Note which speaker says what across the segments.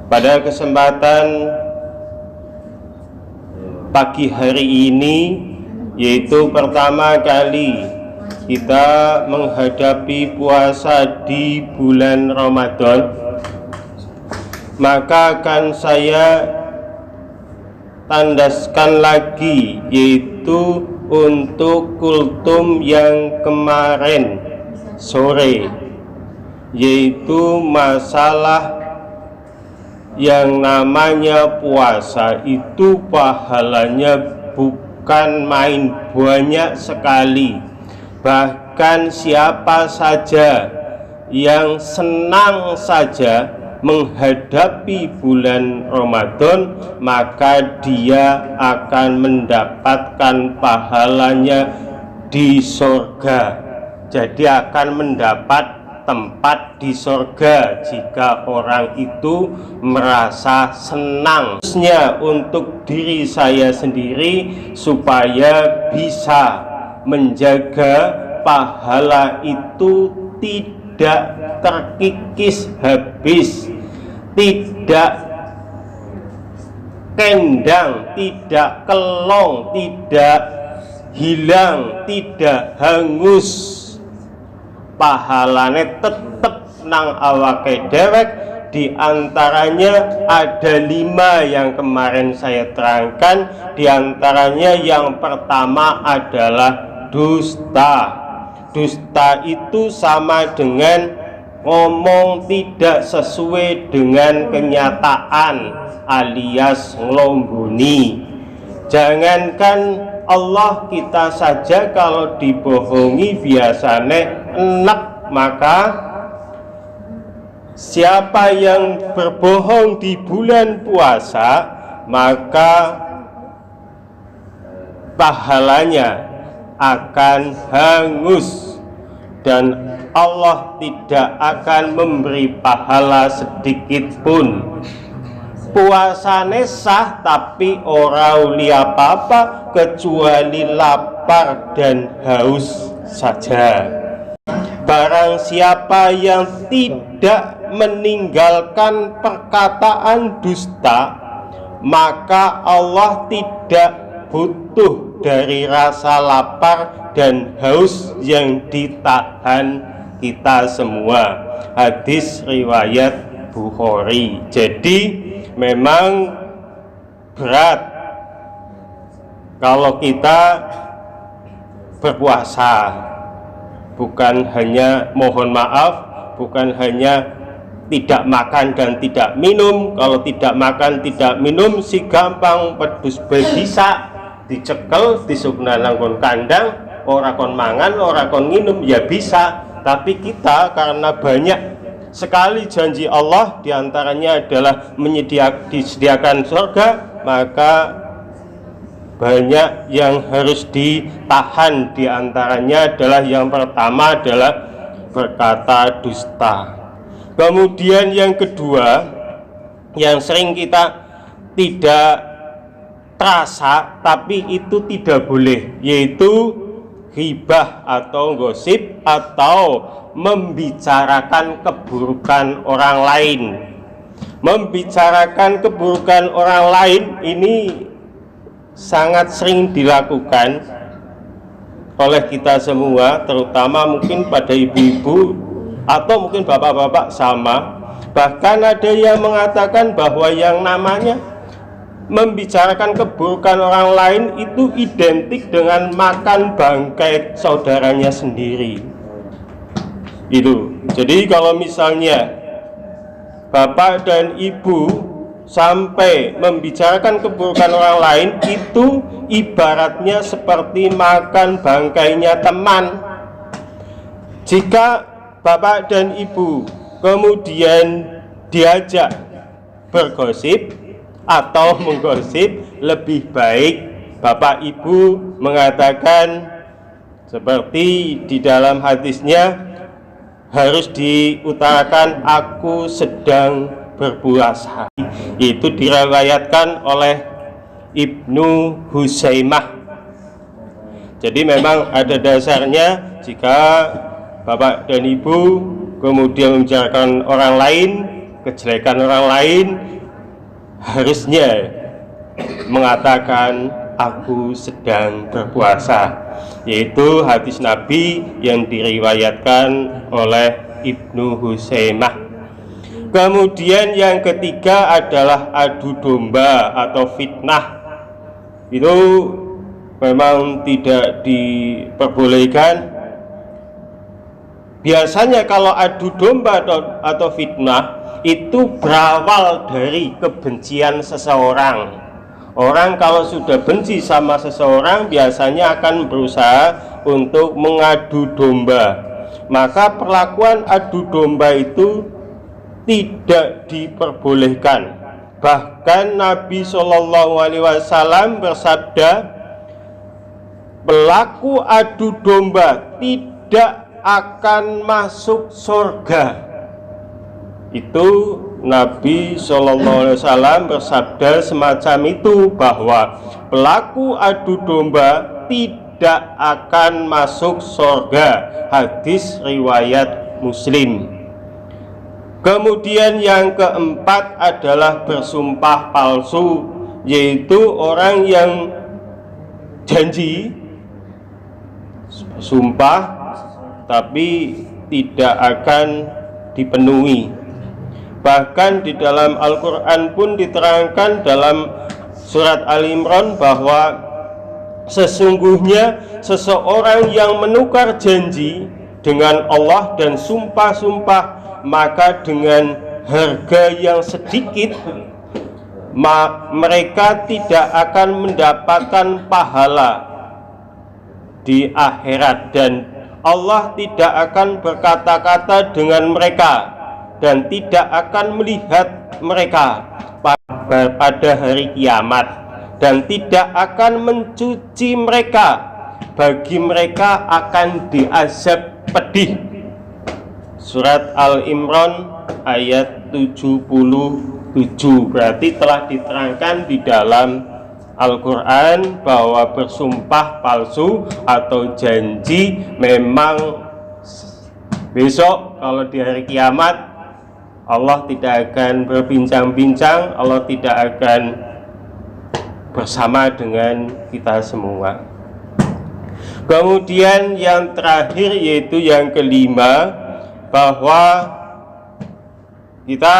Speaker 1: Pada kesempatan pagi hari ini, yaitu pertama kali kita menghadapi puasa di bulan Ramadan, maka akan saya tandaskan lagi, yaitu untuk kultum yang kemarin sore, yaitu masalah yang namanya puasa itu pahalanya bukan main, banyak sekali. Bahkan siapa saja yang senang saja menghadapi bulan Ramadan, maka dia akan mendapatkan pahalanya di surga. Jadi akan mendapat tempat di surga jika orang itu merasa senang. Khususnya untuk diri saya sendiri, supaya bisa menjaga pahala itu tidak terkikis habis, tidak kendang, tidak kelong, tidak hilang, tidak hangus. Pahalane tetep nang awake dewek. Di antaranya ada 5 yang kemarin saya terangkan. Di antaranya yang pertama adalah dusta. Dusta itu sama dengan ngomong tidak sesuai dengan kenyataan, alias ngelomboni. Jangankan Allah, kita saja kalau dibohongi biasanya enak. Maka siapa yang berbohong di bulan puasa, maka pahalanya akan hangus dan Allah tidak akan memberi pahala sedikit pun. Puasane sah, tapi ora uli apa-apa kecuali lapar dan haus saja. Barang siapa yang tidak meninggalkan perkataan dusta, maka Allah tidak butuh dari rasa lapar dan haus yang ditahan kita semua. Hadis riwayat Bukhari. Jadi memang berat kalau kita berpuasa, bukan hanya mohon maaf, bukan hanya tidak makan dan tidak minum. Kalau tidak makan tidak minum si gampang pedus bisa dicekel disukna nanggon kandang, ora kon mangan, ora kon minum ya bisa. Tapi kita karena banyak sekali janji Allah, diantaranya adalah disediakan surga, maka banyak yang harus ditahan. Diantaranya adalah yang pertama adalah berkata dusta. Kemudian yang kedua, yang sering kita tidak terasa tapi itu tidak boleh, yaitu ghibah atau gosip, atau membicarakan keburukan orang lain. Membicarakan keburukan orang lain ini sangat sering dilakukan oleh kita semua, terutama mungkin pada ibu-ibu atau mungkin bapak-bapak sama. Bahkan ada yang mengatakan bahwa yang namanya membicarakan keburukan orang lain itu identik dengan makan bangkai saudaranya sendiri. Itu. Jadi kalau misalnya bapak dan ibu sampai membicarakan keburukan orang lain, itu ibaratnya seperti makan bangkainya teman. Jika bapak dan ibu kemudian diajak bergosip atau menggosip, lebih baik bapak ibu mengatakan seperti di dalam hadisnya, harus diutarakan aku sedang berpuasa. Itu diriwayatkan oleh Ibnu Huzaimah. Jadi memang ada dasarnya jika bapak dan ibu kemudian membicarakan orang lain, kejelekan orang lain, harusnya mengatakan aku sedang berpuasa, yaitu hadis Nabi yang diriwayatkan oleh Ibnu Huzaimah. Kemudian yang ketiga adalah adu domba atau fitnah. Itu memang tidak diperbolehkan. Biasanya kalau adu domba atau fitnah itu berawal dari kebencian seseorang. Orang kalau sudah benci sama seseorang biasanya akan berusaha untuk mengadu domba. Maka perlakuan adu domba itu tidak diperbolehkan. Bahkan Nabi Shallallahu Alaihi Wasallam bersabda, pelaku adu domba tidak akan masuk surga. Itu Nabi Shallallahu Alaihi Wasallam bersabda semacam itu, bahwa pelaku adu domba tidak akan masuk surga. Hadis riwayat Muslim. Kemudian yang keempat adalah bersumpah palsu, yaitu orang yang janji sumpah tapi tidak akan dipenuhi. Bahkan di dalam Al-Quran pun diterangkan dalam surat Al-Imran bahwa sesungguhnya seseorang yang menukar janji dengan Allah dan sumpah-sumpah, maka dengan harga yang sedikit mereka tidak akan mendapatkan pahala di akhirat, dan Allah tidak akan berkata-kata dengan mereka dan tidak akan melihat mereka pada hari kiamat, dan tidak akan mencuci mereka. Bagi mereka akan diazab pedih. Surat Al-Imran ayat 77. Berarti telah diterangkan di dalam Al-Quran bahwa bersumpah palsu atau janji memang besok kalau di hari kiamat Allah tidak akan berbincang-bincang, Allah tidak akan bersama dengan kita semua. Kemudian yang terakhir yaitu yang kelima, bahwa kita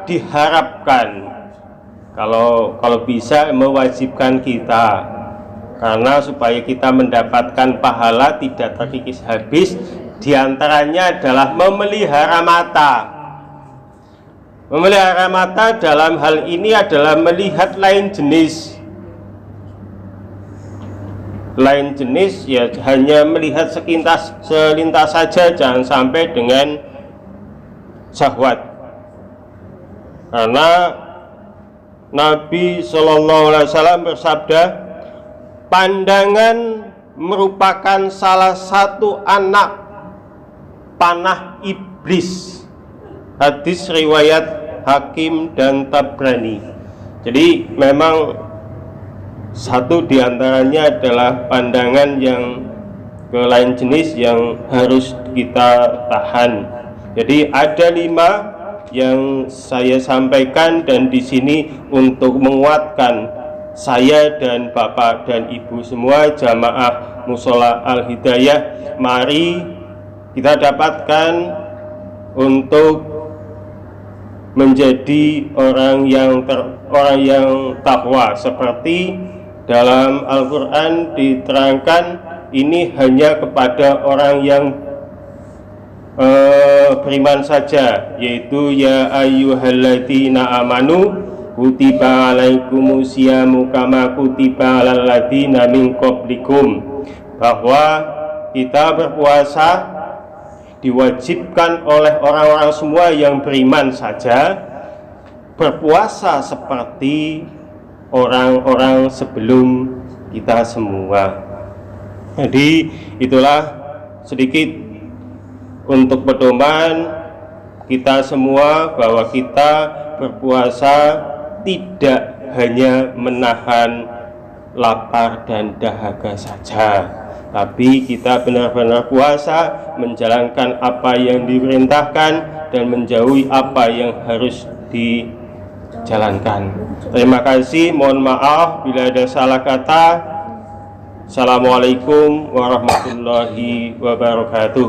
Speaker 1: diharapkan kalau bisa mewajibkan kita, karena supaya kita mendapatkan pahala tidak terkikis habis, diantaranya adalah memelihara mata. Memelihara mata dalam hal ini adalah melihat lain jenis. Lain jenis ya hanya melihat selintas saja, jangan sampai dengan syahwat. Karena Nabi Shallallahu Alaihi Wasallam bersabda, pandangan merupakan salah satu anak panah iblis. Hadis riwayat Hakim dan Tabrani. Jadi memang satu diantaranya adalah pandangan yang ke lain jenis yang harus kita tahan. Jadi ada 5 yang saya sampaikan, dan di sini untuk menguatkan saya dan Bapak dan Ibu semua jamaah Mushola Al-Hidayah, mari kita dapatkan untuk menjadi orang yang takwa. Seperti dalam Al-Quran diterangkan, ini hanya kepada orang yang beriman saja, yaitu ya ayyuhalladzina amanu kutiba alaikumusyamu kama kutiba alal ladzina min qablikum, bahwa kita berpuasa diwajibkan oleh orang-orang semua yang beriman saja, berpuasa seperti orang-orang sebelum kita semua. Jadi itulah sedikit untuk pedoman kita semua, bahwa kita berpuasa tidak hanya menahan lapar dan dahaga saja, tapi kita benar-benar puasa menjalankan apa yang diperintahkan dan menjauhi apa yang harus jalankan. Terima kasih, mohon maaf bila ada salah kata. Assalamualaikum warahmatullahi wabarakatuh.